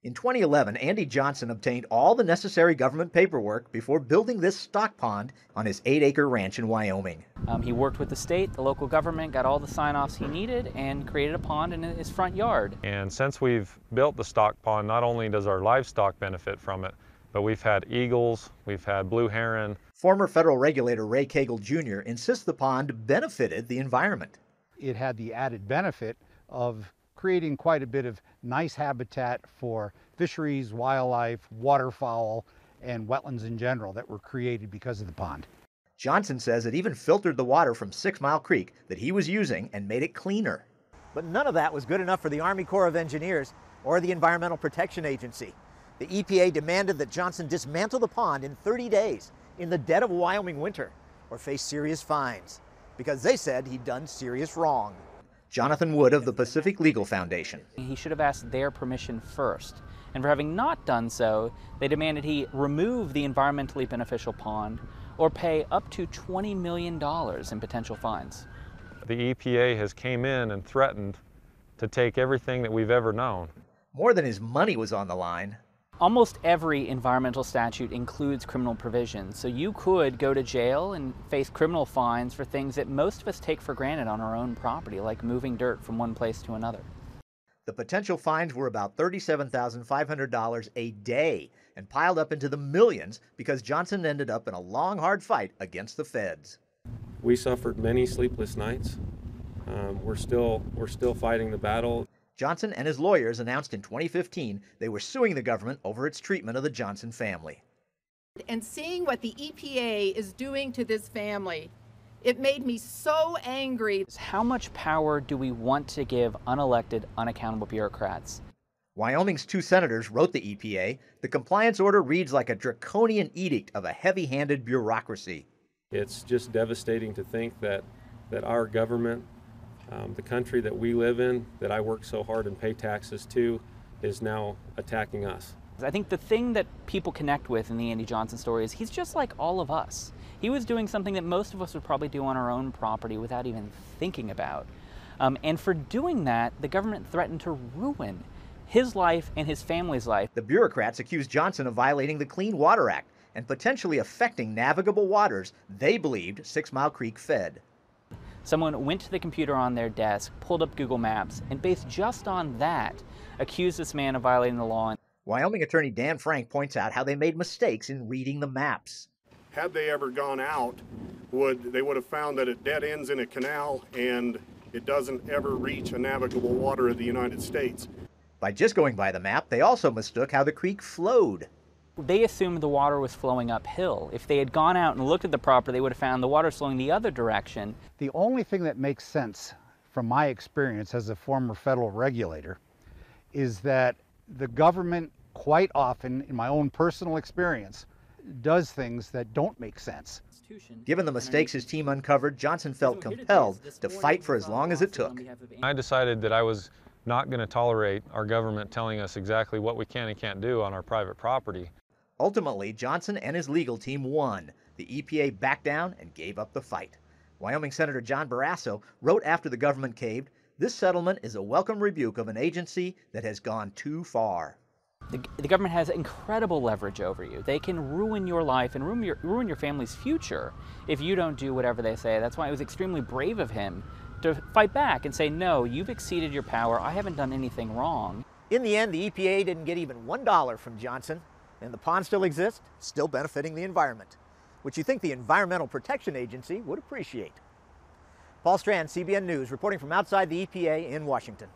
In 2011, Andy Johnson obtained all the necessary government paperwork before building this stock pond on his 8-acre ranch in Wyoming. He worked with the state, the local government, got all the sign-offs he needed, and created a pond in his front yard. And since we've built the stock pond, not only does our livestock benefit from it, but we've had eagles, we've had blue heron. Former federal regulator Ray Cagle Jr. insists the pond benefited the environment. It had the added benefit of creating quite a bit of nice habitat for fisheries, wildlife, waterfowl, and wetlands in general that were created because of the pond. Johnson says it even filtered the water from 6 Mile Creek that he was using and made it cleaner. But none of that was good enough for the Army Corps of Engineers or the Environmental Protection Agency. The EPA demanded that Johnson dismantle the pond in 30 days in the dead of Wyoming winter or face serious fines because they said he'd done serious wrong. Jonathan Wood of the Pacific Legal Foundation. He should have asked their permission first, and for having not done so, they demanded he remove the environmentally beneficial pond or pay up to $20 million in potential fines. The EPA has came in and threatened to take everything that we've ever known. More than his money was on the line. Almost every environmental statute includes criminal provisions, so you could go to jail and face criminal fines for things that most of us take for granted on our own property, like moving dirt from one place to another. The potential fines were about $37,500 a day and piled up into the millions because Johnson ended up in a long, hard fight against the feds. We suffered many sleepless nights. We're still fighting the battle. Johnson and his lawyers announced in 2015 they were suing the government over its treatment of the Johnson family. And seeing what the EPA is doing to this family, it made me so angry. How much power do we want to give unelected, unaccountable bureaucrats? Wyoming's 2 senators wrote the EPA. The compliance order reads like a draconian edict of a heavy-handed bureaucracy. It's just devastating to think that our government, the country that we live in, that I work so hard and pay taxes to, is now attacking us. I think the thing that people connect with in the Andy Johnson story is he's just like all of us. He was doing something that most of us would probably do on our own property without even thinking about. And for doing that, the government threatened to ruin his life and his family's life. The bureaucrats accused Johnson of violating the Clean Water Act and potentially affecting navigable waters they believed 6 Mile Creek fed. Someone went to the computer on their desk, pulled up Google Maps, and based just on that, accused this man of violating the law. Wyoming attorney Dan Frank points out how they made mistakes in reading the maps. Had they ever gone out, they would have found that it dead ends in a canal and it doesn't ever reach a navigable water of the United States. By just going by the map, they also mistook how the creek flowed. They assumed the water was flowing uphill. If they had gone out and looked at the property, they would have found the water flowing the other direction. The only thing that makes sense from my experience as a former federal regulator is that the government quite often, in my own personal experience, does things that don't make sense. Given the mistakes his team uncovered, Johnson felt compelled to fight for as long as it took. I decided that I was not going to tolerate our government telling us exactly what we can and can't do on our private property. Ultimately, Johnson and his legal team won. The EPA backed down and gave up the fight. Wyoming Senator John Barrasso wrote after the government caved, "This settlement is a welcome rebuke of an agency that has gone too far." The government has incredible leverage over you. They can ruin your life and ruin your family's future if you don't do whatever they say. That's why it was extremely brave of him to fight back and say, no, you've exceeded your power. I haven't done anything wrong. In the end, the EPA didn't get even $1 from Johnson, and the pond still exists, still benefiting the environment, which you think the Environmental Protection Agency would appreciate. Paul Strand, CBN News, reporting from outside the EPA in Washington.